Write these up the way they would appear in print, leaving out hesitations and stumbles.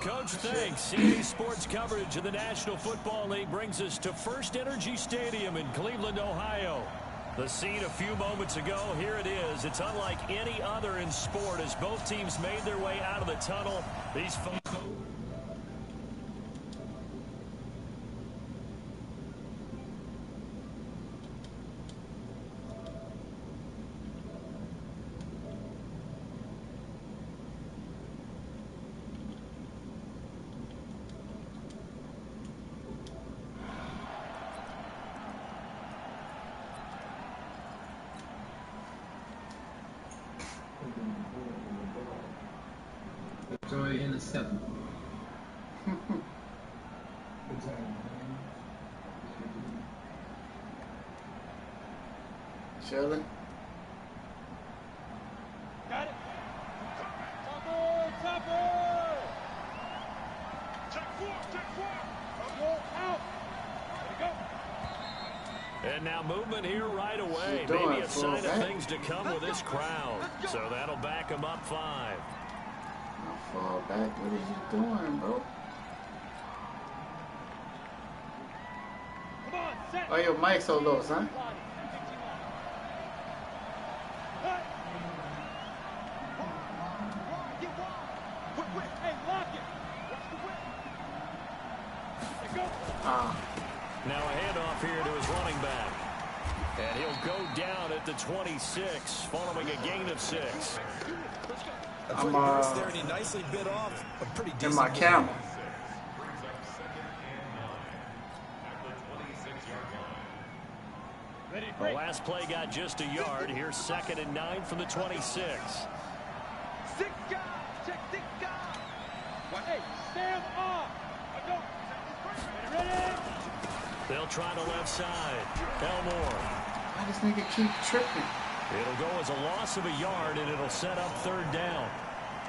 Coach, thanks. CBS Sports coverage of the National Football League brings us to First Energy Stadium in Cleveland, Ohio. The scene a few moments ago, here it is. It's unlike any other in sport as both teams made their way out of the tunnel. These folks... Joy in the 7th. Chilling. Got it. Topper. Check four. Out. There we go. And now movement here right away. Maybe a sign of things to come with this crowd. So that'll back them up 5. Fall back. What is you doing, bro? Come on, set. Why your mic so low, son? Hey, lock it. Watch the whip. Now a handoff here to his running back. And he'll go down at the 26, following a gain of 6. I'm there and he nicely bit off a pretty decent in my camera. The last play got just a yard. Here's 2nd and 9 from the 26. 6 guys. Check 6 guys. Hey, stand off. Ready? They'll try the left side. Elmore. Why this nigga keep tripping? It'll go as a loss of a yard, and it'll set up 3rd down.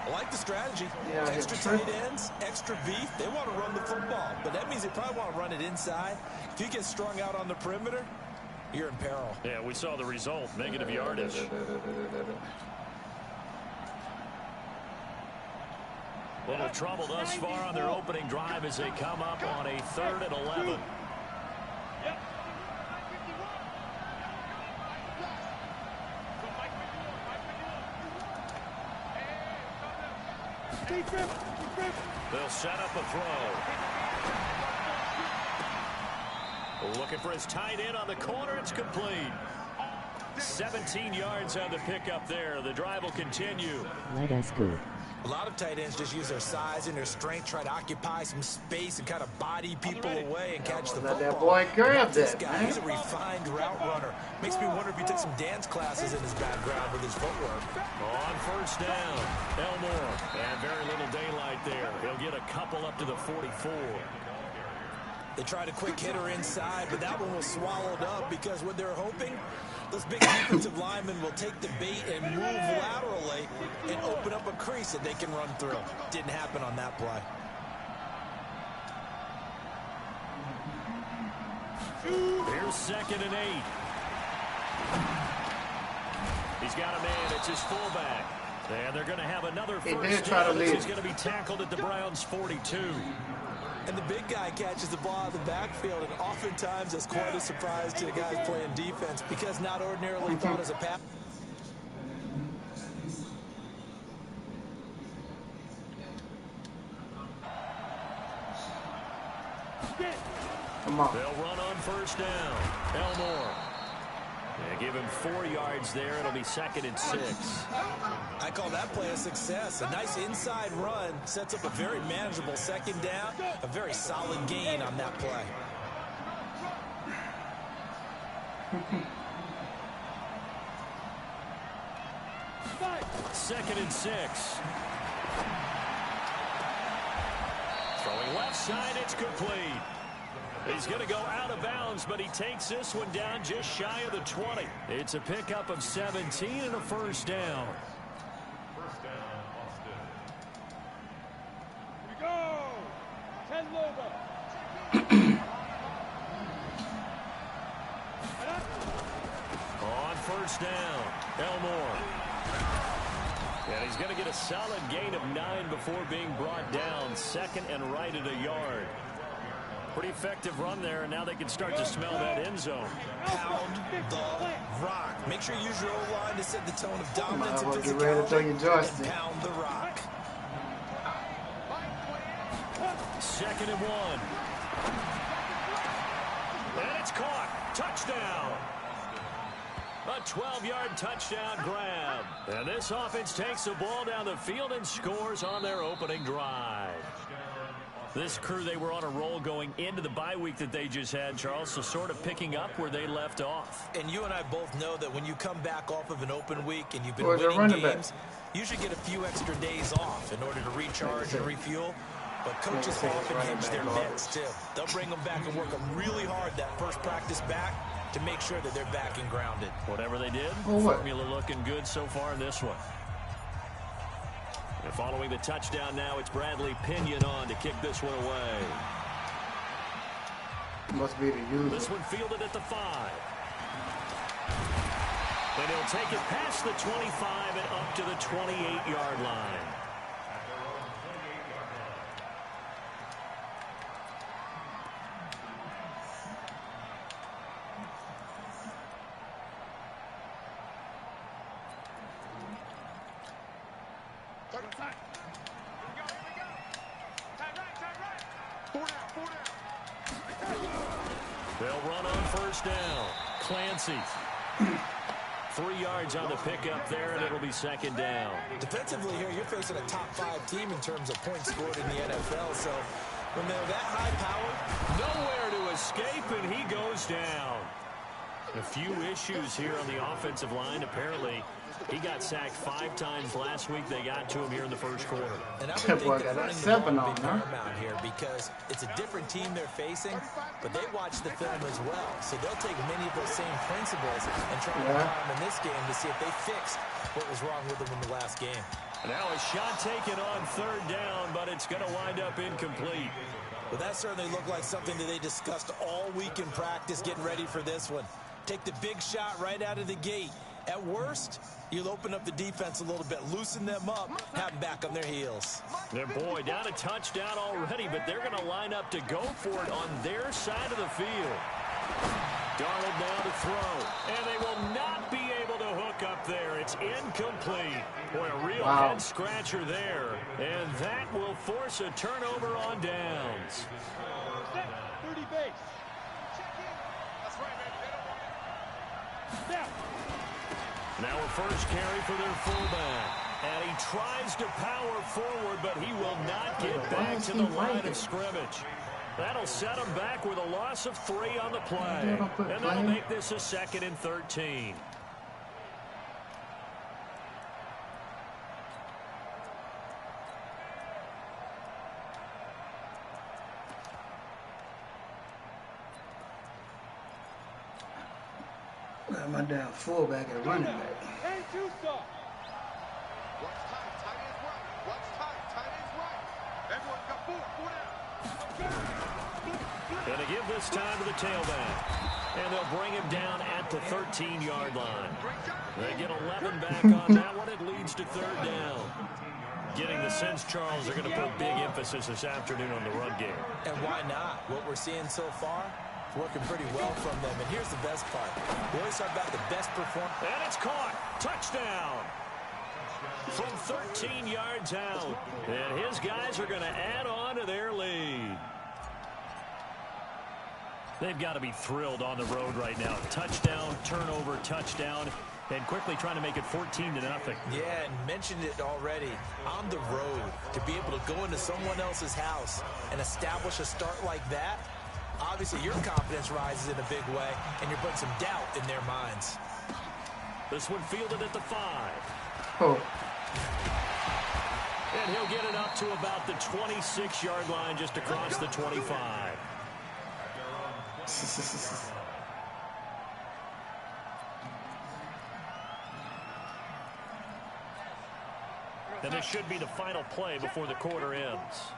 I like the strategy. Yeah, extra tight ends, extra beef. They want to run the football, but that means they probably want to run it inside. If you get strung out on the perimeter, you're in peril. Yeah, we saw the result. Negative yardage. Little trouble thus far on their opening drive as they come up on a 3rd and 11. They'll set up a throw. Looking for his tight end on the corner. It's complete. 17 yards on the pickup there. The drive will continue. Let us go. A lot of tight ends just use their size and their strength, try to occupy some space and kind of body people away and catch the football. Let that boy grab This that, guy, man. he's a refined route runner. Makes me wonder if he took some dance classes in his background with his footwork. On 1st down, Elmore. And very little daylight there. He'll get a couple up to the 44. They tried a quick hitter inside, but that one was swallowed up because what they're hoping, those big defensive linemen will take the bait and move laterally and open up a crease that they can run through. Didn't happen on that play. Here's 2nd and 8. He's got a man. It's his fullback. And they're going to have another first down. He's going to be tackled at the Browns' 42. And the big guy catches the ball out of the backfield, and oftentimes that's quite a surprise to the guys playing defense because not ordinarily thought as a pass. Come on. They'll run on 1st down. Elmore. They give him 4 yards there. It'll be 2nd and 6. I call that play a success. A nice inside run sets up a very manageable 2nd down. A very solid gain on that play. Second and 6. Throwing left side, it's complete. He's going to go out of bounds, but he takes this one down just shy of the 20. It's a pickup of 17 and a 1st down. Here we go. 10 Lobo. On 1st down, Elmore. And he's going to get a solid gain of 9 before being brought down. 2nd and right at a yard. Pretty effective run there, and now they can start to smell that end zone. Pound the rock. Make sure you use your O-line to set the tone of dominance and get ready to throw your physicality. joystick. And pound the rock. 2nd and 1. And it's caught. Touchdown. A 12-yard touchdown grab. And this offense takes the ball down the field and scores on their opening drive. This crew, they were on a roll going into the bye week that they just had, Charles, so sort of picking up where they left off. And you and I both know that when you come back off of an open week and you've been Or the winning running games, you should get a few extra days off in order to recharge and refuel. But coaches often hinge their bets, too. They'll bring them back and work them really hard that first practice back to make sure that they're back and grounded. Whatever they did, what? formula looking good so far in this one. And following the touchdown now, it's Bradley Pinion on to kick this one away. Must be the user. This one fielded at the 5. And he'll take it past the 25 and up to the 28-yard line. They'll run on first down. Clancy. 3 yards on the pickup there, and it'll be 2nd down. Defensively here, you're facing a top-5 team in terms of points scored in the NFL. So when they're that high-powered, Nowhere to escape, and he goes down. A few issues here on the offensive line. Apparently, he got sacked 5 times last week. They got to him here in the first quarter. and I would That think boy that got that running the 7 ball on, would be huh? paramount here because it's a different team they're facing, but they watch the film as well. So they'll take many of those same principles and try to apply them in this game to see if they fix what was wrong with them in the last game. Now a shot taken on 3rd down, but it's going to wind up incomplete. But that certainly looked like something that they discussed all week in practice getting ready for this one. Take the big shot right out of the gate. At worst, you'll open up the defense a little bit, loosen them up, have them back on their heels. Their boy down a touchdown already, but they're going to line up to go for it on their side of the field. Darnold now to throw, and they will not be able to hook up there. It's incomplete. Boy, a real head scratcher there, and that will force a turnover on downs. 30 base. That's right, man. Snap. Now a first carry for their fullback. And he tries to power forward, but he will not get back to the line of scrimmage. That'll set him back with a loss of 3 on the play. And that'll make this a 2nd and 13. Got my damn fullback and running back. And 2 stop. Watch tight, tight ends right. Watch tight, tight ends right. Everyone got 4 down. Gonna give this time to the tailback. And they'll bring him down at the 13-yard line. They get 11 back on that one. It leads to 3rd down. Getting the sense, Charles, they're going to put big emphasis this afternoon on the run game. And why not? What we're seeing so far, it's working pretty well from them. And here's the best part. We always talk about the best performance. And it's caught. Touchdown. From 13 yards out. And his guys are going to add on to their lead. They've got to be thrilled on the road right now. Touchdown, turnover, touchdown, and quickly trying to make it 14-0. Yeah, and mentioned it already. On the road, to be able to go into someone else's house and establish a start like that, obviously your confidence rises in a big way, and you're putting some doubt in their minds. This one fielded at the 5. Oh. And he'll get it up to about the 26-yard line, just across the 25. And this should be the final play before the quarter ends.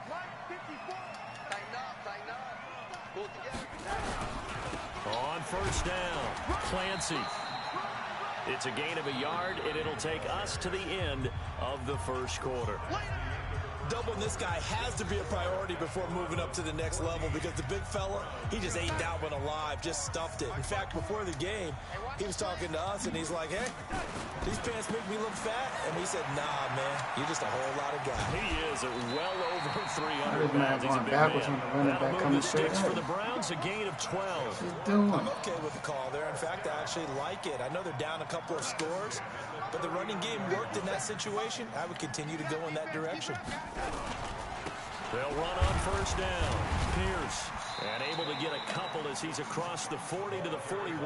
Tighten up, tighten up. Pull together. On first down, Clancy. It's a gain of a yard, and it'll take us to the end of the first quarter. Doubling this guy has to be a priority before moving up to the next level because the big fella, he just ate that one alive, just stuffed it. In fact, before the game, he was talking to us, and he's like, hey, these pants make me look fat? And we said, nah, man, you're just a whole lot of guy. He is well over 300 pounds. He's a big backwards man. when the running back coming straight Sticks for at the him. Browns, a gain of 12. What's he doing? I'm okay with the call there. In fact, I actually like it. I know they're down a couple of scores, but the running game worked in that situation. I would continue to go in that direction. They'll run on first down. Pierce, and able to get a couple as he's across the 40 to the 41.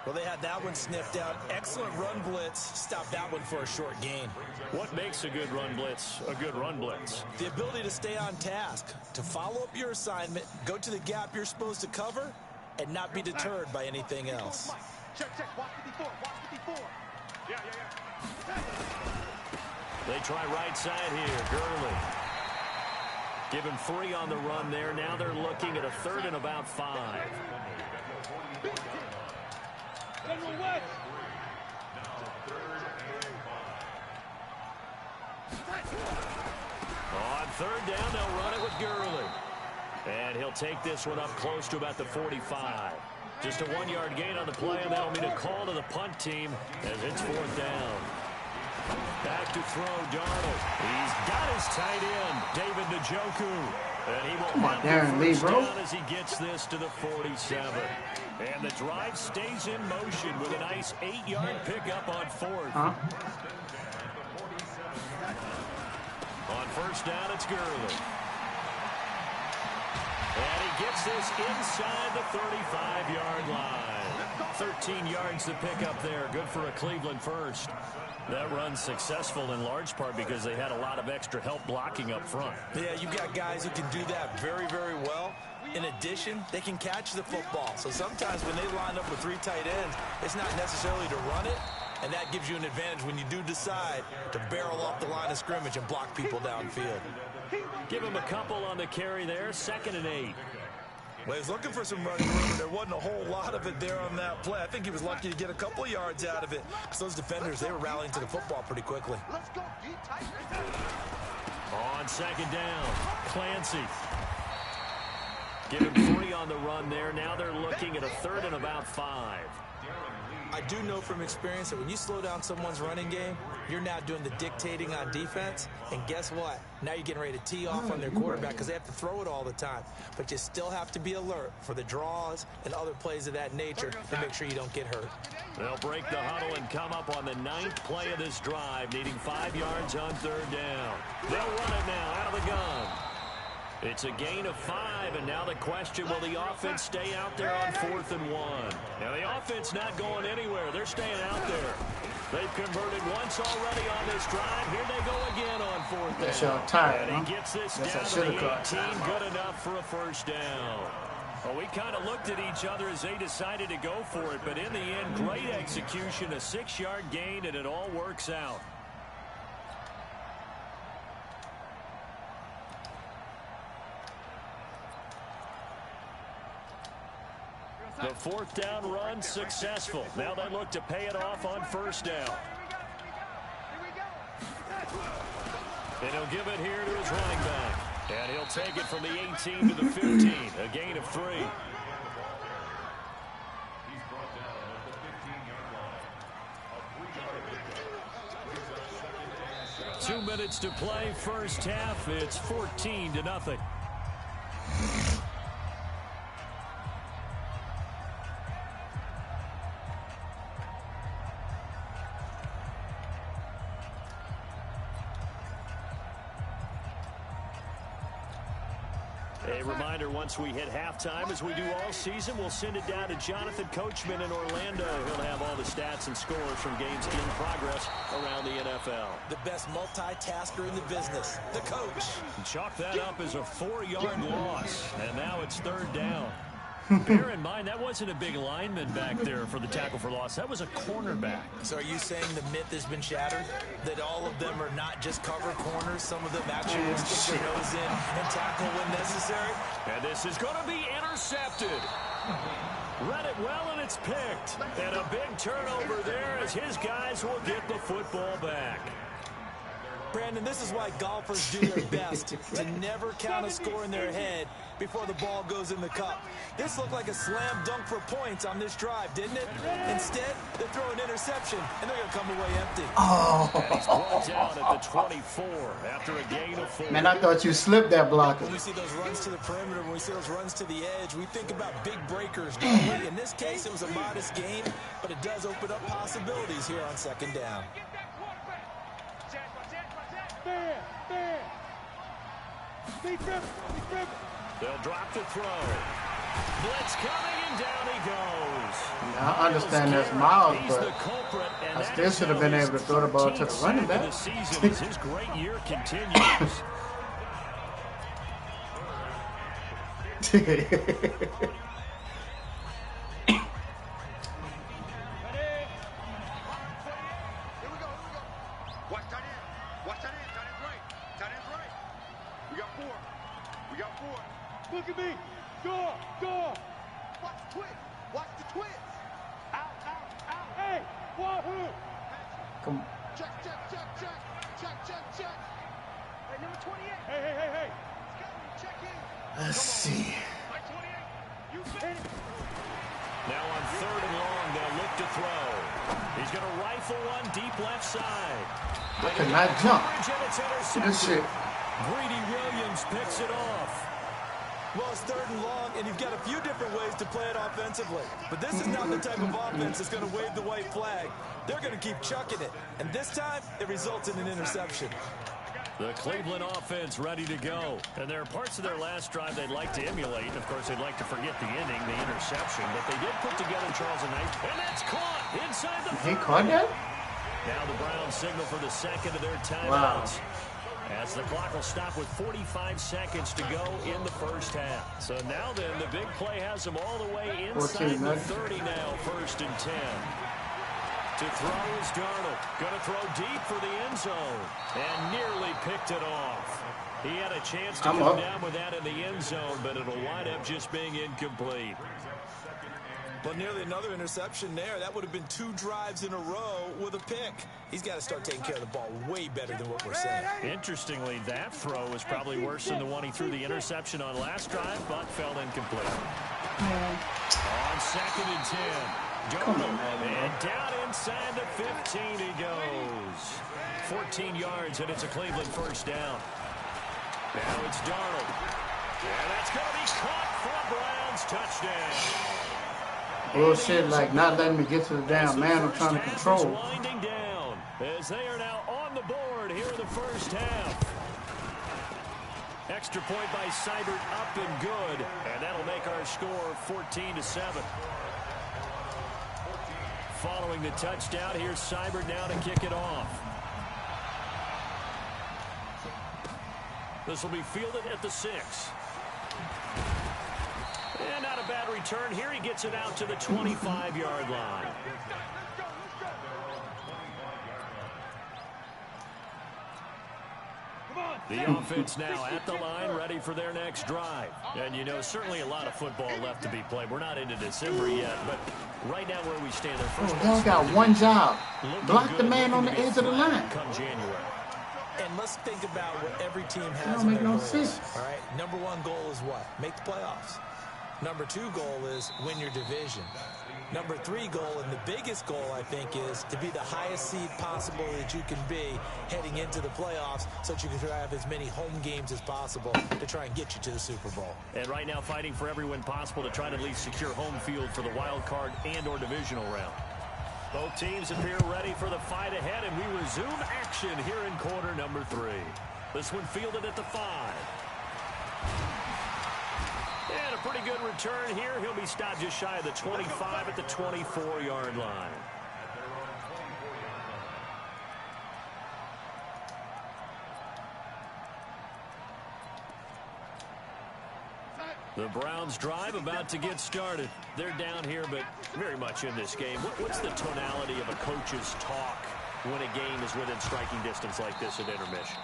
Well, they had that one sniffed out. Excellent run blitz. Stopped that one for a short gain. What makes a good run blitz a good run blitz? The ability to stay on task, to follow up your assignment, go to the gap you're supposed to cover, and not be deterred by anything else. Check, check. Watch the before. Watch the before. Yeah. They try right side here. Gurley. Give him 3 on the run there. Now they're looking at a 3rd and about 5. General West. On 3rd down, they'll run it with Gurley. And he'll take this one up close to about the 45. Just a 1-yard gain on the play, and that'll mean a call to the punt team as it's 4th down. Back to throw, Darnold. He's got his tight end, David Njoku. And he will have the first down as he gets this to the 47. And the drive stays in motion with a nice 8-yard pickup on 4th. On first down, it's Gurley. And he gets this inside the 35-yard line. 13 yards to pick up there. Good for a Cleveland first. That run's successful in large part because they had a lot of extra help blocking up front. Yeah, you've got guys who can do that very, very well. In addition, they can catch the football. So sometimes when they line up with 3 tight ends, it's not necessarily to run it, and that gives you an advantage when you do decide to barrel off the line of scrimmage and block people downfield. Give him a couple on the carry there, 2nd and 8. Well, he's looking for some running room, and there wasn't a whole lot of it there on that play. I think he was lucky to get a couple of yards out of it because those defenders, they were rallying to the football pretty quickly. Let's go, D tight. On 2nd down, Clancy. Give him 3 on the run there. Now they're looking at a 3rd and about 5. I do know from experience that when you slow down someone's running game, you're now doing the dictating on defense. And guess what? Now you're getting ready to tee off on their quarterback because they have to throw it all the time. But you still have to be alert for the draws and other plays of that nature to make sure you don't get hurt. They'll break the huddle and come up on the 9th play of this drive, needing 5 yards on 3rd down. They'll run it now out of the gun. It's a gain of 5, and now the question, will the offense stay out there on 4th and 1? Now, the offense not going anywhere. They're staying out there. They've converted once already on this drive. Here they go again on 4th down. That's y'all tired, And he gets this down to the 18, good enough for a first down. Well, we kind of looked at each other as they decided to go for it, but in the end, great execution, a 6-yard gain, and it all works out. The 4th down run successful. Now they look to pay it off on first down. And he'll give it here to his running back. And he'll take it from the 18 to the 15. A gain of 3. 2 minutes to play, first half. It's 14-0. A reminder, once we hit halftime, as we do all season, we'll send it down to Jonathan Coachman in Orlando. He'll have all the stats and scores from games in progress around the NFL. The best multitasker in the business, the coach. Chalk that up as a 4-yard loss, and now it's 3rd down. Bear in mind, that wasn't a big lineman back there for the tackle for loss. That was a cornerback. So are you saying the myth has been shattered? That all of them are not just cover corners? Some of them actually will stick their nose in and tackle when necessary? And this is going to be intercepted. Read it well, and it's picked. And a big turnover there as his guys will get the football back. Brandon, this is why golfers do their best to never count a score in their head before the ball goes in the cup. This looked like a slam dunk for points on this drive, didn't it? Instead, they throw an interception, and they're going to come away empty. Oh. And he's brought down at the 24 after a gain of 4. Man, I thought you slipped that blocker. When we see those runs to the perimeter, when we see those runs to the edge, we think about big breakers, don't we? In this case, it was a modest gain, but it does open up possibilities here on second down. They'll drop the throw. Blitz coming, and down he goes. Now, I understand that's Miles, He's but the culprit, and I still should have been able to throw the ball to the running back. The season as his great year continues. Look at me. Go. Watch the twist. Watch the twist. Out. Hey, wahoo. Come. Check. Hey, number 28. Hey. Check in. Let's see. Now on 3rd and long, they'll look to throw. He's going to rifle one deep left side. I cannot jump. This shit. Greedy Williams picks it off. Well, it's 3rd and long, and you've got a few different ways to play it offensively. But this is not the type of offense that's going to wave the white flag. They're going to keep chucking it. And this time, it results in an interception. The Cleveland offense ready to go. And there are parts of their last drive they'd like to emulate. Of course, they'd like to forget the inning, the interception. But they did put together Charles and Knight. And that's caught inside the 30. He caught that? Now the Browns signal for the second of their timeouts. Wow. As the clock will stop with 45 seconds to go in the first half. So now then, the big play has them all the way inside the 30 now, 1st and 10. To throw is Darnold. Going to throw deep for the end zone. And nearly picked it off. He had a chance to come down with that in the end zone, but it'll wind up just being incomplete. Well, nearly another interception there. That would have been 2 drives in a row with a pick. He's got to start taking care of the ball way better than what we're seeing. Interestingly, that throw was probably worse than the one he threw the interception on last drive, but fell incomplete. On 2nd and 10. Darnold, and down inside the 15 he goes. 14 yards, and it's a Cleveland first down. Now it's Darnold. And that's going to be caught for a Browns touchdown. Bullshit like not letting me get to the damn man I'm trying to control. Winding down as they are now on the board here in the first half. Extra point by Seibert up and good, and that'll make our score 14-7. Following the touchdown, here's Seibert now to kick it off. This will be fielded at the 6. And not a bad return here. He gets it out to the 25-yard line. The offense now at the line, ready for their next drive. And, you know, certainly a lot of football left to be played. We're not into December yet, but right now where we stand, their first y'all got one job. Block the man on the edge of the line. Come January. And let's think about what every team has. That don't make no sense. All right, number 1 goal is what? Make the playoffs. Number 2 goal is win your division. Number 3 goal, and the biggest goal, I think, is to be the highest seed possible that you can be heading into the playoffs so that you can have as many home games as possible to try and get you to the Super Bowl. And right now fighting for every win possible to try to at least secure home field for the wild card and or divisional round. Both teams appear ready for the fight ahead, and we resume action here in quarter number 3. This one fielded at the 5. And a pretty good return here. He'll be stopped just shy of the 25 at the 24-yard line. The Browns drive about to get started. They're down here, but very much in this game. What's the tonality of a coach's talk when a game is within striking distance like this at intermission?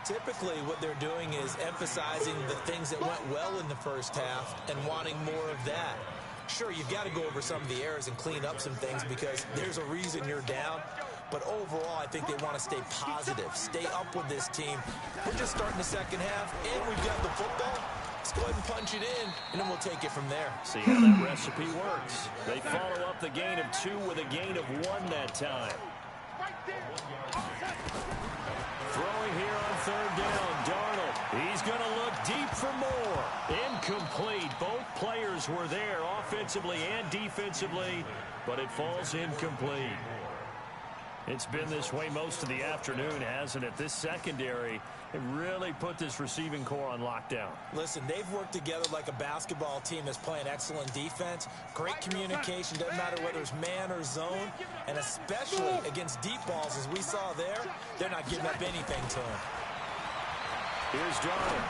Typically, what they're doing is emphasizing the things that went well in the first half and wanting more of that. Sure, you've got to go over some of the errors and clean up some things because there's a reason you're down. But overall, I think they want to stay positive, stay up with this team. We're just starting the second half, and we've got the football. Let's go ahead and punch it in, and then we'll take it from there. See how that recipe works. They follow up the gain of 2 with a gain of 1 that time. Throwing here on third down, Darnold. He's going to look deep for more. Incomplete. Both players were there offensively and defensively, but it falls incomplete. It's been this way most of the afternoon, hasn't it? This secondary really put this receiving core on lockdown. Listen, they've worked together like a basketball team that's playing excellent defense. Great communication, doesn't matter whether it's man or zone. And especially against deep balls, as we saw there, they're not giving up anything to him. Here's Darnold.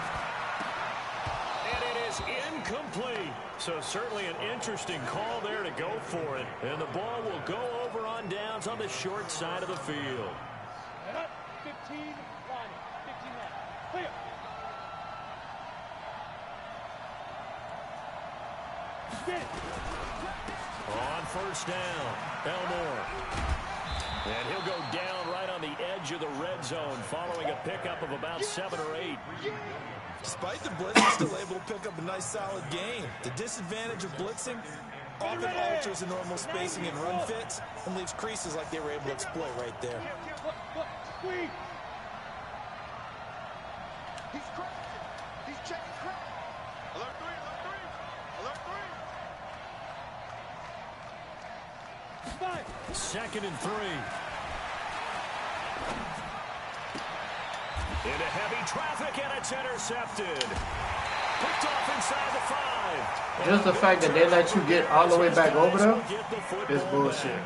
And it is incomplete. So certainly an interesting call there to go for it. And the ball will go over on downs on the short side of the field. 15 line. 15 line. Clear. Get it. On first down, Elmore. And he'll go down right on the edge of the red zone following a pickup of about 7 or 8. Despite the blitz, he's still able to pick up a nice solid gain. The disadvantage of blitzing often alters the normal spacing and run fits and leaves creases like they were able to exploit right there. Squeeze. He's crashing. He's checking crash. Alert 3, alert 3. Alert 3. 2nd and 3. Into heavy traffic, and it's intercepted. Picked off inside the 5. Just the fact that they let you get all the way back over there is bullshit.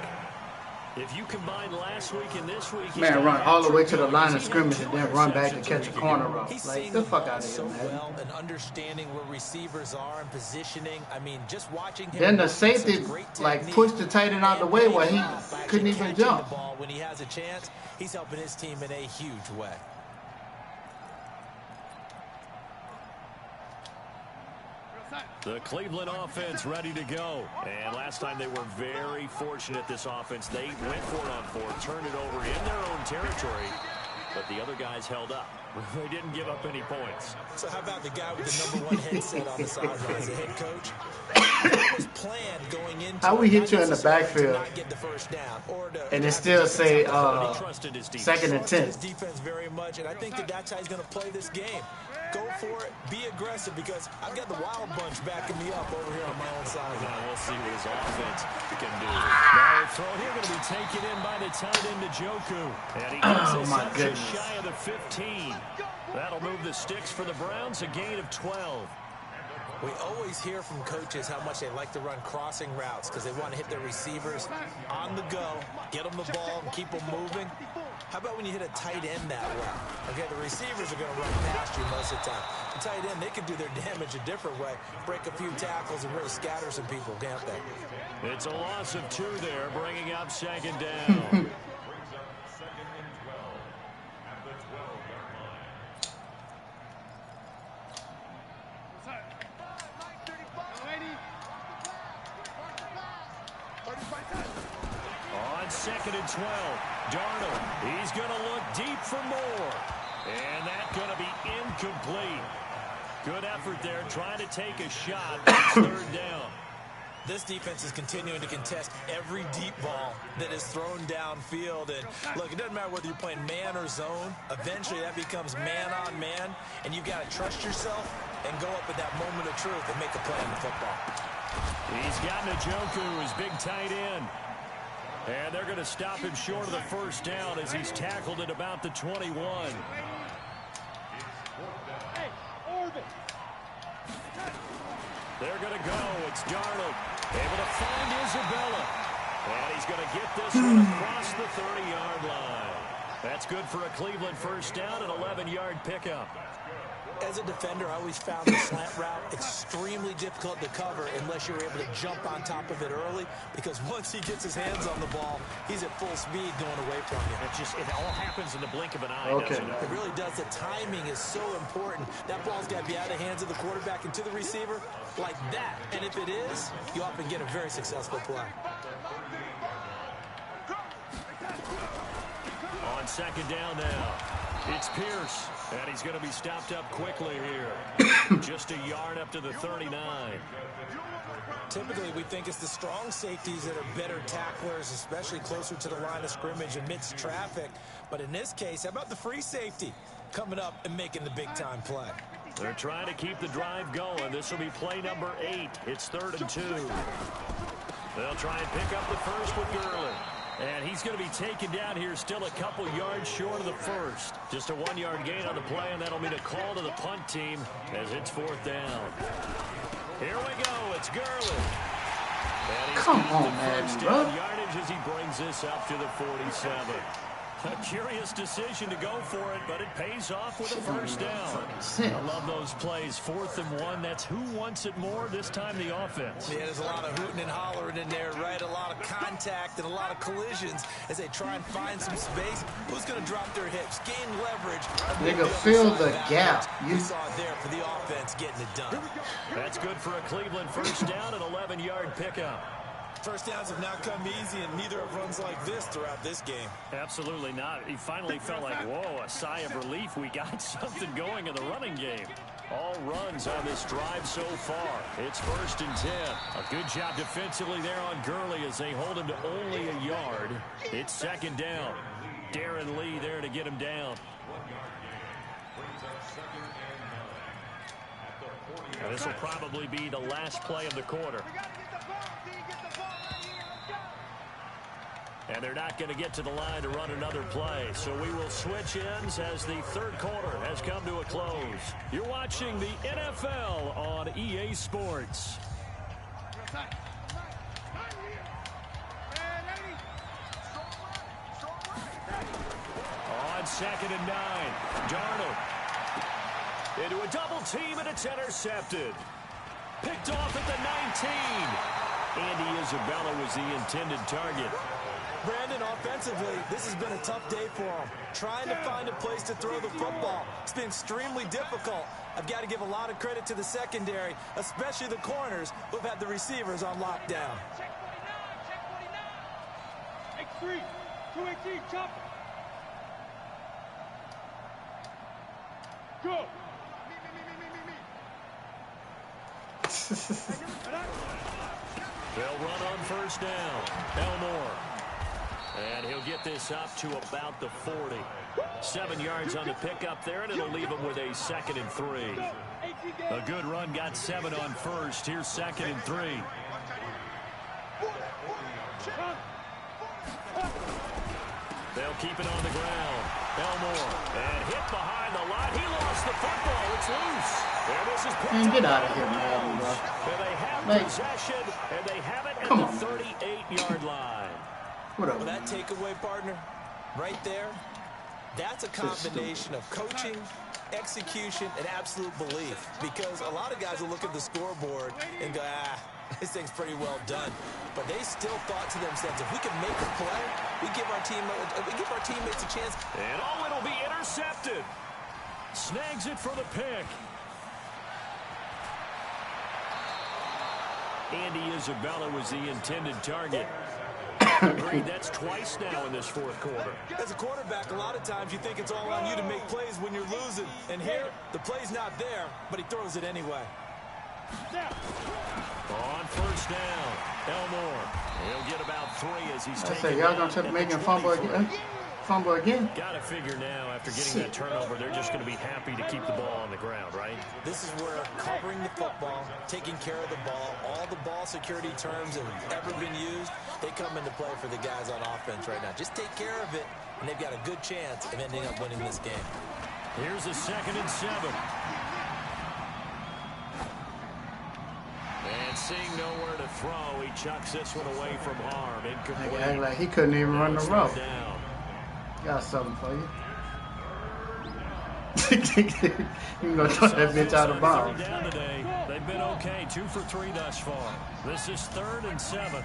If you combine last week and this week, Man, run all the way to the line of scrimmage and then run back to catch a corner route. Like, the fuck out of here, man. Well, and understanding where receivers are and positioning. I mean, just watching him. Then the safety, like, pushed the tight end out the way while he couldn't even jump. The ball when he has a chance, he's helping his team in a huge way. The Cleveland offense ready to go. And last time they were very fortunate, this offense. They went for it on 4, turned it over in their own territory, but the other guys held up. They didn't give up any points. So how about the guy with the #1 headset on the sidelines, the head coach? It was planned going into How we hit you in the backfield not get the first down, or to and it still say 2nd and 10. his defense very much, and I think that's how he's going to play this game. Go for it, be aggressive, because I've got the wild bunch backing me up over here on my own side. Now we'll see what his offense can do. Now throw here going to be taken in by the tight end Njoku. And he gets this just shy of the 15. That'll move the sticks for the Browns, a gain of 12. We always hear from coaches how much they like to run crossing routes because they want to hit their receivers on the go, get them the ball, and keep them moving. How about when you hit a tight end that way? Okay, the receivers are going to run past you most of the time. The tight end, they can do their damage a different way, break a few tackles and really scatter some people, can't they? It's a loss of 2 there, bringing up 2nd down. On 2nd and 12, Darnold, he's going to look deep for more. And that's going to be incomplete. Good effort there, trying to take a shot. 3rd down. This defense is continuing to contest every deep ball that is thrown downfield. And look, it doesn't matter whether you're playing man or zone. Eventually, that becomes man on man. And you've got to trust yourself and go up at that moment of truth and make a play in the football. He's got Njoku, his big tight end. And they're going to stop him short of the 1st down as he's tackled at about the 21. Hey, orbit. They're going to go. It's Darnold. Able to find Isabella. And he's going to get this one across the 30-yard line. That's good for a Cleveland 1st down, an 11-yard pickup. As a defender, I always found the slant route extremely difficult to cover unless you're able to jump on top of it early, because once he gets his hands on the ball, he's at full speed going away from you. It all happens in the blink of an eye, Okay. doesn't it? It really does. The timing is so important. That ball's got to be out of the hands of the quarterback and to the receiver like that. And if it is, you often get a very successful play. On second down now, it's Pierce, and he's going to be stopped up quickly here. Just a yard up to the 39. Typically, we think it's the strong safeties that are better tacklers, especially closer to the line of scrimmage amidst traffic. But in this case, how about the free safety coming up and making the big-time play? They're trying to keep the drive going. This will be play number 8. It's 3rd and 2. They'll try and pick up the first with Gurley. And he's going to be taken down here still a couple yards short of the first. Just a 1-yard gain on the play, and that'll mean a call to the punt team as it's 4th down. Here we go. It's Gurley. And he's Come got on, the man, first bro. down yardage as he brings this up to the 47. A curious decision to go for it, but it pays off with a first down. I love those plays. 4th and 1. That's who wants it more, this time the offense. Yeah, there's a lot of hooting and hollering in there, right? A lot of contact and a lot of collisions as they try and find some space. Who's going to drop their hips, gain leverage? Nigga, fill the gap. You saw it there for the offense getting it done. That's good for a Cleveland first down, an 11-yard pickup. First downs have not come easy, and neither have runs like this throughout this game. Absolutely not. He finally felt like, whoa, a sigh of relief. We got something going in the running game. All runs on this drive so far. It's 1st and 10. A good job defensively there on Gurley as they hold him to only a yard. It's 2nd down. Darren Lee there to get him down. Now, this will probably be the last play of the quarter. And they're not going to get to the line to run another play. So we will switch ends as the 3rd quarter has come to a close. You're watching the NFL on EA Sports. On 2nd and 9, Darnold into a double team, and it's intercepted. Picked off at the 19. Andy Isabella was the intended target. Brandon, offensively, this has been a tough day for him. Trying to find a place to throw the football. It's been extremely difficult. I've got to give a lot of credit to the secondary, especially the corners who've had the receivers on lockdown. Check 49. Check 49. X3. 218. Chopper. Go. They'll run on first down. Elmore. And he'll get this up to about the 40. 7 yards on the pickup there, and it'll leave him with a 2nd and 3. A good run got 7 on first. Here's 2nd and 3. They'll keep it on the ground. Elmore. And hit behind the line. He lost the football. It's loose. And this is picked Man, get up. out of here, man, bro. And they have Like, possession, and they have it at come the on. 38-yard line. What up? Well, that takeaway, partner, right there, that's a combination of coaching, execution, and absolute belief. Because a lot of guys will look at the scoreboard and go, this thing's pretty well done. But they still thought to themselves, if we can make a play, we give our teammates a chance. And it'll be intercepted. Snags it for the pick. Andy Isabella was the intended target. Agreed, that's twice now in this 4th quarter. As a quarterback, a lot of times you think it's all on you to make plays when you're losing. And here, the play's not there, but he throws it anyway. On first down, Elmore. He'll get about 3 as he's I taken said, y'all down gonna at make the him fumble 24. again? Fumble again? Gotta figure now, after getting that turnover, they're just going to be happy to keep the ball on the ground, right? This is where covering the football, taking care of the ball, all the ball security terms that have ever been used, they come into play for the guys on offense right now. Just take care of it, and they've got a good chance of ending up winning this game. Here's a 2nd and 7. And seeing nowhere to throw, he chucks this one away from harm. Incomplete. Act like he couldn't even run the Now route. it's down. Got something for you. You gonna throw that bitch out of bounds. Today. They've been okay, 2 for 3 thus far. This is 3rd and 7.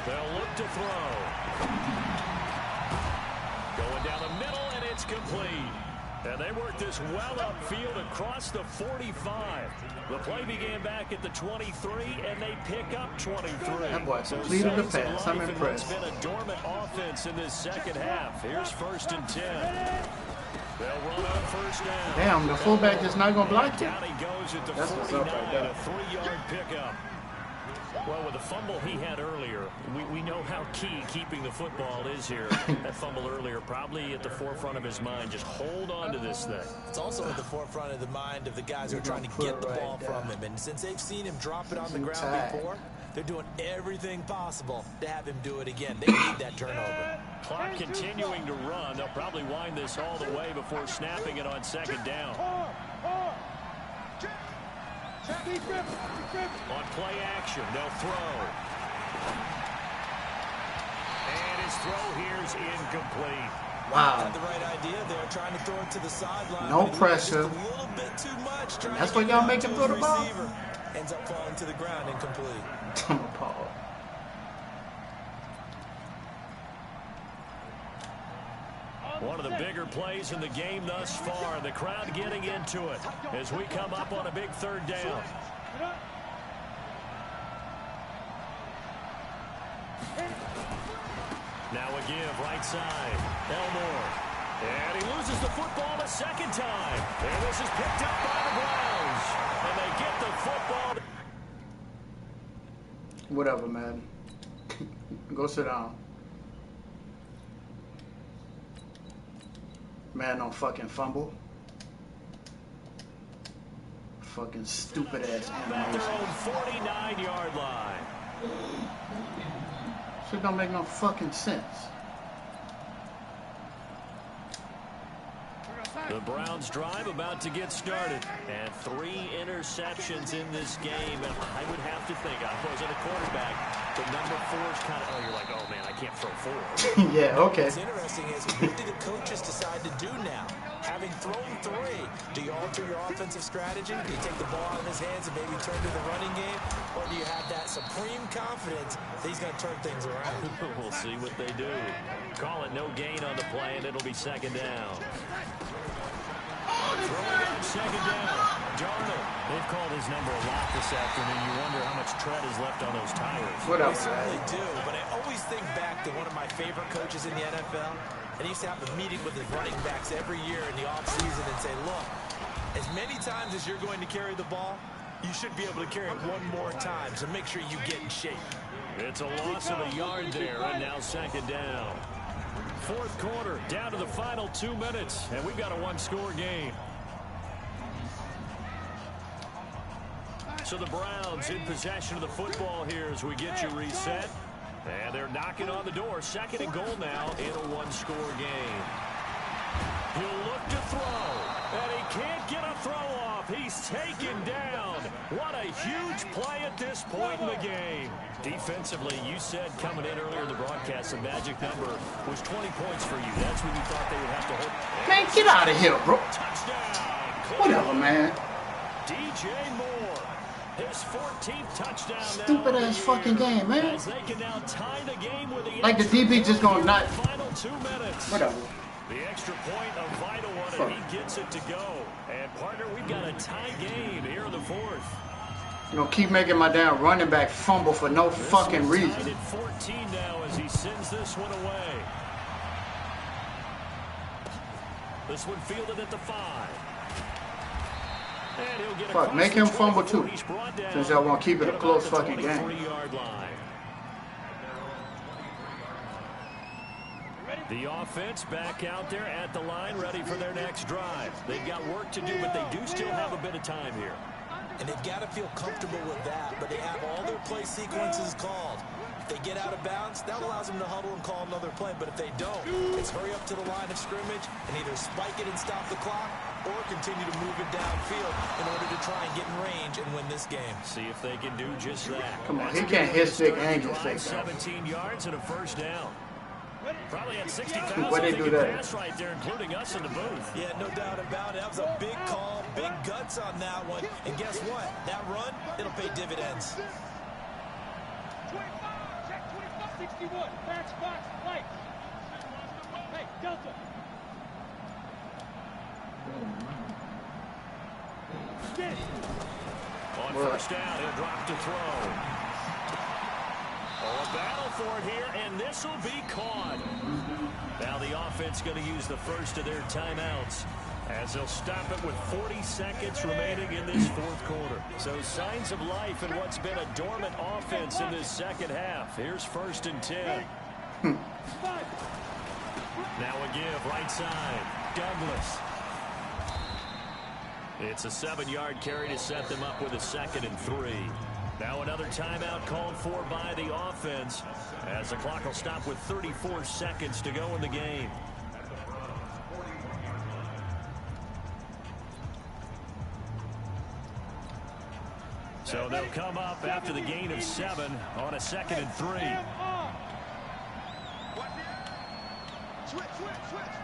They'll look to throw. Going down the middle, and it's complete. And they work this well upfield across the 45. The play began back at the 23, and they pick up 23. That boy completed the pass. I'm impressed. It's been a dormant offense in this second half. Here's 1st and 10. They'll run on 1st down. Damn, the fullback just not gonna block you. Down he goes at the That's what's 49, up right there. a 3-yard pickup. Well, with the fumble he had earlier, we know how key keeping the football is here. That fumble earlier probably at the forefront of his mind. Just hold on to this thing. It's also at the forefront of the mind of the guys who are trying to get the ball from him. And since they've seen him drop it on the ground before, they're doing everything possible to have him do it again. They need that turnover. Clock continuing to run. They'll probably wind this all the way before snapping it on 2nd down. On play action, they'll throw. And his throw here's incomplete. Wow. Had the right idea there, trying to throw it to the sideline. No pressure. Just a little bit too much. That's what y'all make him throw the ball? Ends up falling to the ground incomplete. I'm appalled. One of the bigger plays in the game thus far. The crowd getting into it as we come up on a big 3rd down. Now a give, right side. Elmore. And he loses the football a 2nd time. And this is picked up by the Browns. And they get the football. Whatever, man. Go sit down. Man, don't fucking fumble. Fucking stupid ass At their animation. own 49-yard line. Shit don't make no fucking sense. The Browns drive about to get started. And 3 interceptions in this game. And I would have to think, I wasn't a quarterback, but number 4 is kind of, you're like, oh man, I can't throw 4. Yeah, okay. What's interesting is, what do the coaches decide to do now? Having thrown 3, do you alter your offensive strategy? Do you take the ball out of his hands and maybe turn to the running game? Or do you have that supreme confidence that he's going to turn things around? We'll see what they do. Call it no gain on the play, and it'll be 2nd down. Throwing on 2nd down. Darnold. They've called his number a lot this afternoon. You wonder how much tread is left on those tires. What up, They certainly man? do, but I always think back to one of my favorite coaches in the NFL. And he used to have a meeting with his running backs every year in the offseason and say, look, as many times as you're going to carry the ball, you should be able to carry it one more time, so make sure you get in shape. It's a loss of a yard there, and now 2nd down. 4th quarter, down to the final 2 minutes, and we've got a 1-score game. So the Browns in possession of the football here as we get you reset. And they're knocking on the door. 2nd and goal now in a 1-score game. He'll look to throw, and he can't get a throw off. He's taken down. What a huge play at this point in the game. Defensively, you said coming in earlier in the broadcast, the magic number was 20 points for you. That's when you thought they would have to hold. Man, get out of here, bro. Touchdown. Whatever, man. DJ Moore. His 14th touchdown now. Stupid ass fucking game, man. As they can now tie the game with the Like the DB just gonna not. final 2 minutes. Whatever. The extra point, a vital one, and he gets it to go. And, partner, we've got a tie game here in the 4th. You know, keep making my damn running back fumble for no This fucking one's reason. tied at 14 now as he sends this one away. This one fielded at the 5. And he'll get Fuck, make him fumble too. He's brought down Since y'all want to keep it a at close about the fucking game. 23-yard line. The offense back out there at the line, ready for their next drive. They've got work to do, but they do still have a bit of time here. And they've got to feel comfortable with that, but they have all their play sequences called. They get out of bounds, that allows them to huddle and call another play. But if they don't, it's hurry up to the line of scrimmage and either spike it and stop the clock or continue to move it downfield in order to try and get in range and win this game. See if they can do just that. Come on, he can't hit stick and get stick. 17 yards and a first down. Probably had 60,000 Where they do that? pass right there, including us in the booth. Yeah, no doubt about it. That was a big call, big guts on that one. And guess what? That run, it'll pay dividends. 25, check 25, 61, match box, light. Hey, Delta. On first down, he'll drop to throw. Oh, a battle for it here, and this will be caught. Now the offense going to use the first of their timeouts as they'll stop it with 40 seconds remaining in this fourth quarter. So signs of life in what's been a dormant offense in this second half. Here's 1st and 10. Now a give right side. Douglas. It's a 7-yard carry to set them up with a 2nd and 3. Now another timeout called for by the offense as the clock will stop with 34 seconds to go in the game. So they'll come up after the gain of 7 on a 2nd and 3. Switch, switch, switch.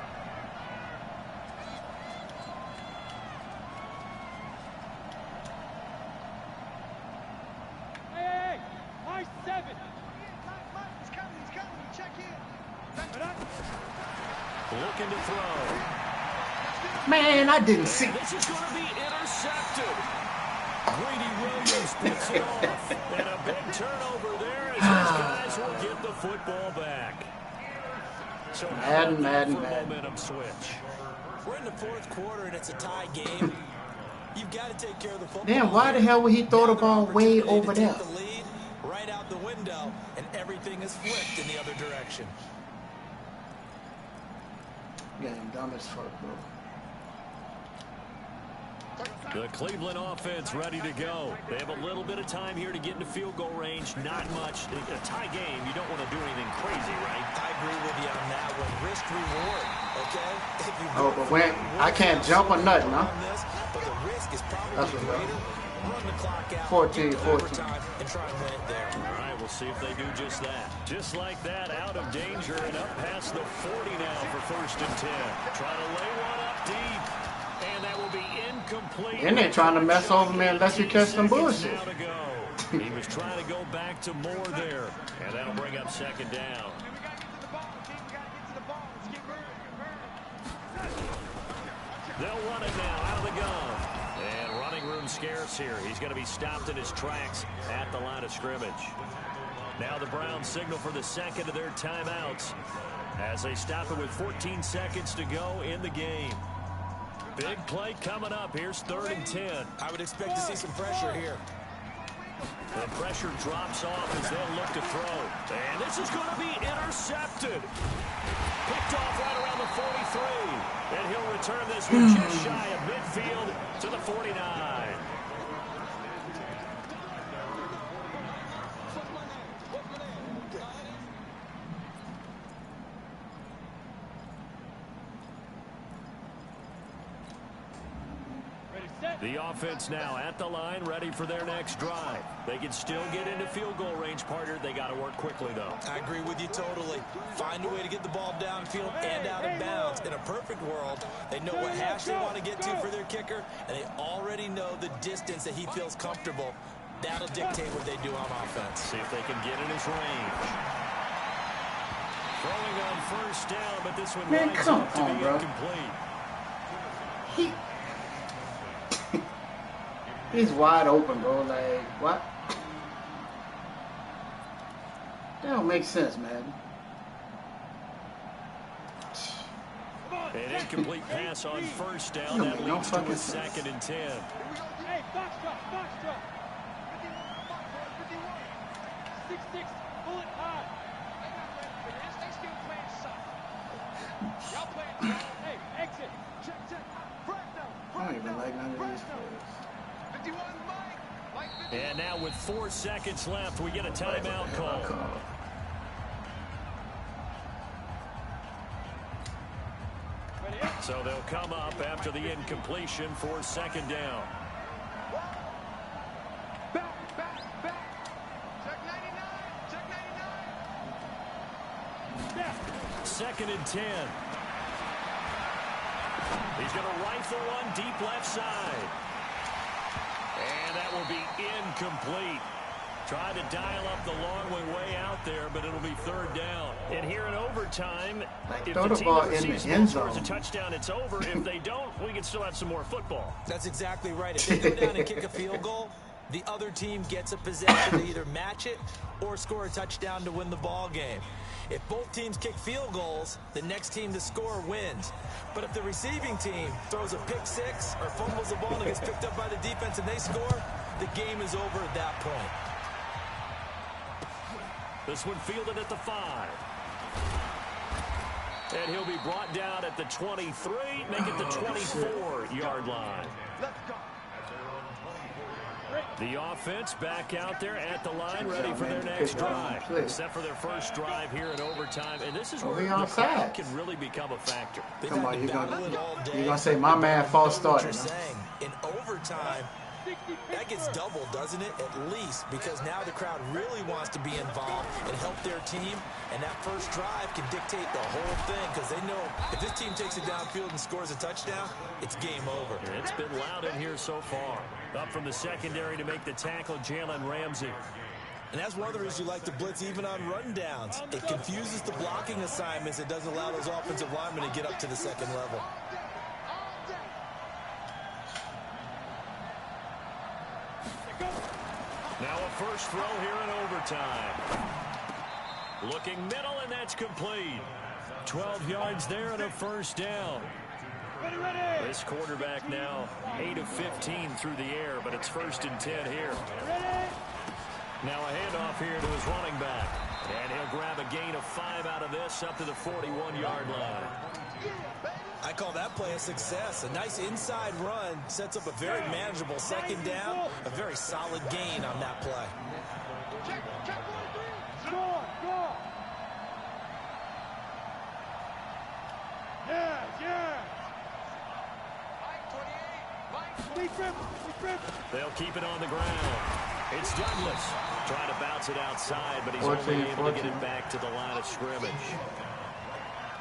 Hey, high 7. He's coming, check in. Looking to throw. Man, I didn't see. This is going to be intercepted. Grady Williams puts it off. And a big turnover there as these guys will get the football back. So Madden. momentum switch. We're in the fourth quarter and it's a tie game. You've got to take care of the football. Damn, why the hell would he throw the ball way over there? The lead right out the window, and everything is flipped in the other direction. Yeah, dumb as fuck, bro. The Cleveland offense ready to go. They have a little bit of time here to get into field goal range. Not much. A tie game, you don't want to do anything crazy, right? I agree with you on that one. Risk reward, okay? If you Oh, but when I can't jump or nothing, huh? this, but the risk is probably That's what greater. Run the clock out, 14, get to 14. overtime, and try and win it there. All right, we'll see if they do just that. Just like that, out of danger and up past the 40 now for 1st and 10. Trying to lay one up deep. And that will be incomplete. And they're trying to mess over me unless you catch some bullshit. Now to go. He was trying to go back to more there. And that'll bring up 2nd down. They'll run it now out of the gun. And running room scarce here. He's going to be stopped in his tracks at the line of scrimmage. Now the Browns signal for the 2nd of their timeouts as they stop it with 14 seconds to go in the game. Big play coming up. Here's 3rd and 10. I would expect to see some pressure here. The pressure drops off as they'll look to throw. And this is going to be intercepted. Picked off right around the 43. And he'll return this one just shy of midfield to the 49. The offense now at the line, ready for their next drive. They can still get into field goal range, partner. They got to work quickly, though. I agree with you totally. Find a way to get the ball downfield and out of bounds. In a perfect world, they know what hash they want to get to for their kicker, and they already know the distance that he feels comfortable. That'll dictate what they do on offense. See if they can get in his range. Throwing on 1st down, but this one winds up to be incomplete. He's wide open, bro. Like, what? That don't make sense, man. An incomplete pass on 1st down. That leads to a 2nd and 10. Hey, box drop. 6-6, pull it high. Hey, exit. Check. I don't even like none of these players. And now with 4 seconds left, we get a timeout call. So they'll come up after the incompletion for second down. Back. Check 99. Check 99. Second and 10. He's going to rifle one deep left side. And that will be incomplete. Tried to dial up the long way out there, but it'll be third down. And here in overtime, if the team that receives the ball scores a touchdown, it's over. If they don't, we can still have some more football. That's exactly right. If they go down and kick a field goal, the other team gets a possession to either match it or score a touchdown to win the ball game. If both teams kick field goals, the next team to score wins. But if the receiving team throws a pick six or fumbles the ball and gets picked up by the defense and they score, the game is over at that point. This one fielded at the 5. And he'll be brought down at the 23, make it the 24-yard line. Let's go. The offense back out there at the line, ready for their next drive. Except for their first drive here in overtime. And this is where the crowd can really become a factor. Come on, you're gonna say my man false started. In overtime, that gets doubled, doesn't it? At least, because now the crowd really wants to be involved and help their team, and that first drive can dictate the whole thing because they know if this team takes it downfield and scores a touchdown, it's game over. And it's been loud in here so far. Up from the secondary to make the tackle, Jalen Ramsey. And that's one of the reasons you like to blitz even on rundowns. It confuses the blocking assignments. It doesn't allow those offensive linemen to get up to the second level. Now a first throw here in overtime. Looking middle, and that's complete. 12 yards there and a first down. This quarterback now 8 of 15 through the air, but it's first and 10 here. Now a handoff here to his running back. And he'll grab a gain of 5 out of this up to the 41-yard line. I call that play a success. A nice inside run sets up a very manageable second down. A very solid gain on that play. Score! Yeah! They'll keep it on the ground. It's Douglas trying to bounce it outside, but he's only able to get it back to the line of scrimmage.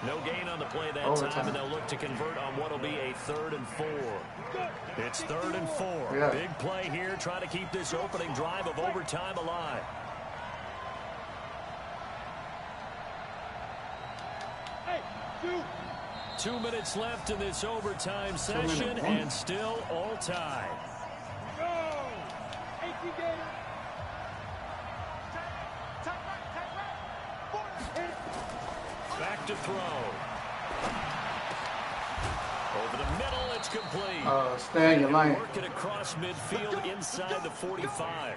No gain on the play that time, and they'll look to convert on what will be a 3rd and 4. It's 3rd and 4. Yeah. Big play here, trying to keep this opening drive of overtime alive. Hey, 2 minutes left in this overtime session, and still all tied. go! 18 Gators. Back to throw. Over the middle, it's complete. Stay in your lane. Working across midfield inside the 45.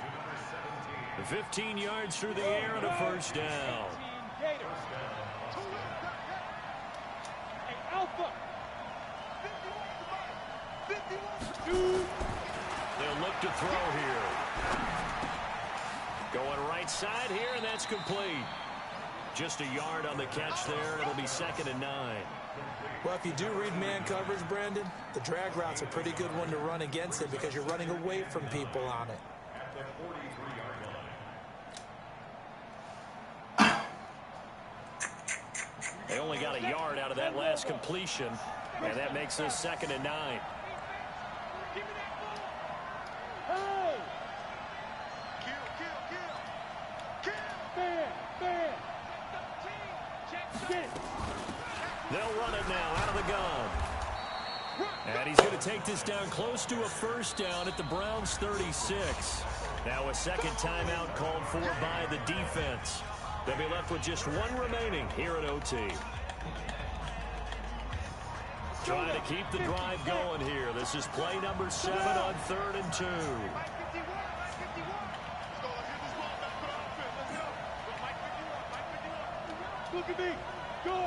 15 yards through the air and a first down. 18 Gators. Hey, Alpha. 51. They'll look to throw here. Going right side here, and that's complete. Just a yard on the catch there, and it'll be 2nd and 9. Well, if you do read man coverage, Brandon, the drag route's a pretty good one to run against it because you're running away from people on it. They only got a yard out of that last completion, and that makes us 2nd and 9. Hey! Kill! Fan! Get it! They'll run it now out of the gun. And he's going to take this down close to a first down at the Browns' 36. Now a second timeout called for by the defense. They'll be left with just one remaining here at OT. Trying to keep the drive going here. This is play number 7 on 3rd and 2. Look at me! Go!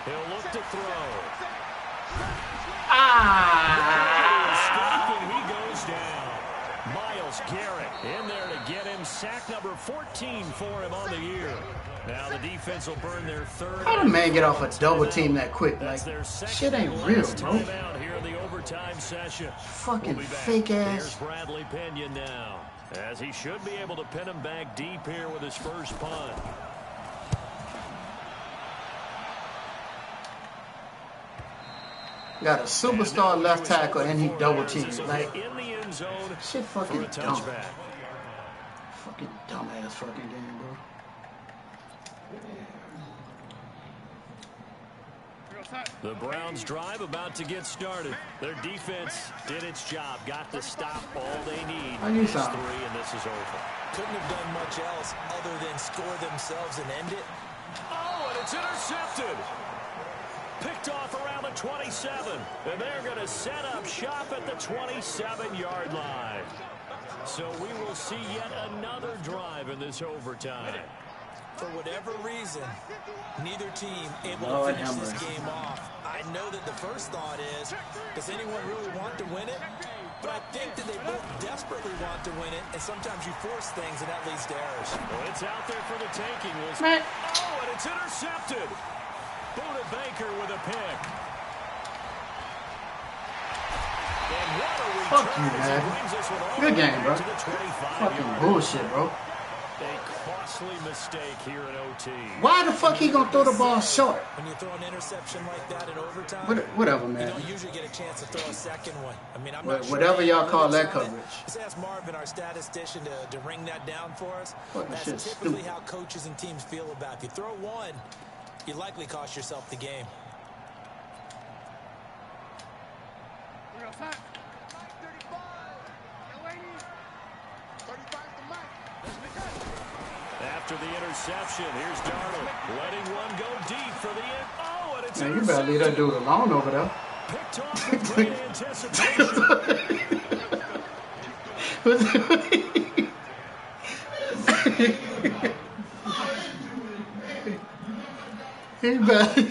He'll look to throw. Ah! And he goes down. Miles Myles Garrett in there to get him. Sack number 14 for him on the year. Now the defense will burn their third. How did man get off a double team that quick? Like, shit ain't real, bro. Here in the overtime session. Fucking fake ass. Here's Bradley Pinion now, as he should be able to pin him back deep here with his first punt. Got a superstar left tackle and he double teamed. Like, in the end zone, shit fucking dumb. Fucking dumbass fucking game, bro. The Browns drive about to get started. Their defense did its job, got the stop all they need. How you sound? 3 and this is over. Couldn't have done much else other than score themselves and end it. Oh, and it's intercepted. Picked off around the 27, and they're going to set up shop at the 27-yard line. So we will see yet another drive in this overtime. For whatever reason, neither team able to finish this game off. I know that the first thought is, does anyone really want to win it? But I think that they both desperately want to win it, and sometimes you force things, and that leads to errors. Well, it's out there for the taking. Oh, and it's intercepted. Buda Baker with a pick. And what a return. Fuck you, man. Good game, bro. Fucking bullshit, bro. A costly mistake here in OT. Why the fuck he gonna throw the ball short? When you throw an interception like that in overtime, whatever, man. You don't usually get a chance to throw a second one. I mean, I'm not whatever y'all call that coverage. Let's ask Marvin, our statistician, to ring that down for us. That's typically how coaches and teams feel about it. If you throw one, you likely cost yourself the game. After the interception, here's Darnold letting one go deep for the end. Oh, and it's man, you better leave that dude alone over there. Picked off with great anticipation. He better.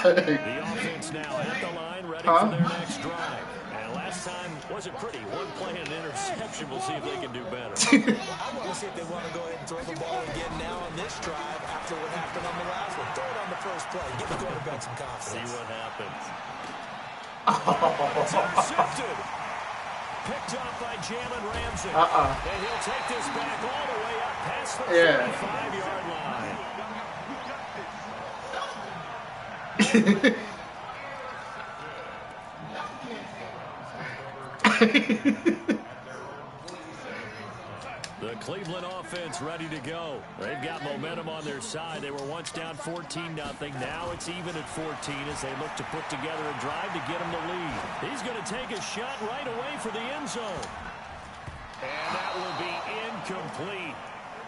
The offense now at the line, ready for their next drive. And last time wasn't pretty. One play and an interception. We'll see if they can do better. I want to see if they want to go ahead and throw the ball again now on this drive after what happened on the last one. Throw it on the first play. Give the quarterback some confidence. See what happens. It's intercepted. Picked off by Jalen Ramsey. And he'll take this back all the way up past the 35-yard line. The Cleveland offense ready to go. They've got momentum on their side. They were once down 14-0. Now it's even at 14 as they look to put together a drive to get them the lead. He's going to take a shot right away for the end zone. And that will be incomplete.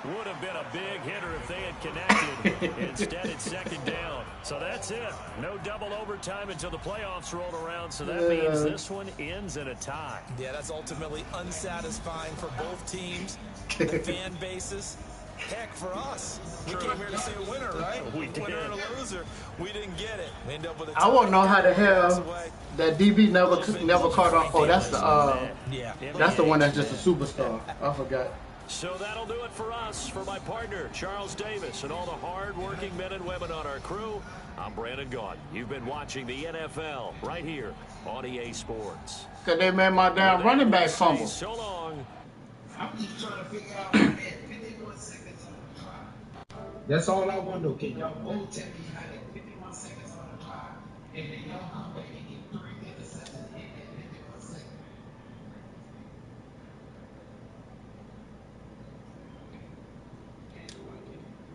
Would have been a big hitter if they had connected. Instead, it's second down. So that's it. No double overtime until the playoffs rolled around. So that means this one ends in a tie. Yeah, that's ultimately unsatisfying for both teams, the fan bases. Heck, for us, we came here to see a winner, right? We did. Winner and a loser. We didn't get it. We end up with a I won't know how the hell that DB never caught on. Oh, that's the one that's just a superstar. I forgot. So that'll do it for us. For my partner, Charles Davis, and all the hard-working men and women on our crew, I'm Brandon Gaudin. You've been watching the NFL right here on EA Sports. Because they made my damn running back fumble. So long. I'm just trying to figure out 51 seconds on the clock. That's all I want to know. Can y'all both tell me how they 51 seconds on the clock? And then y'all come back and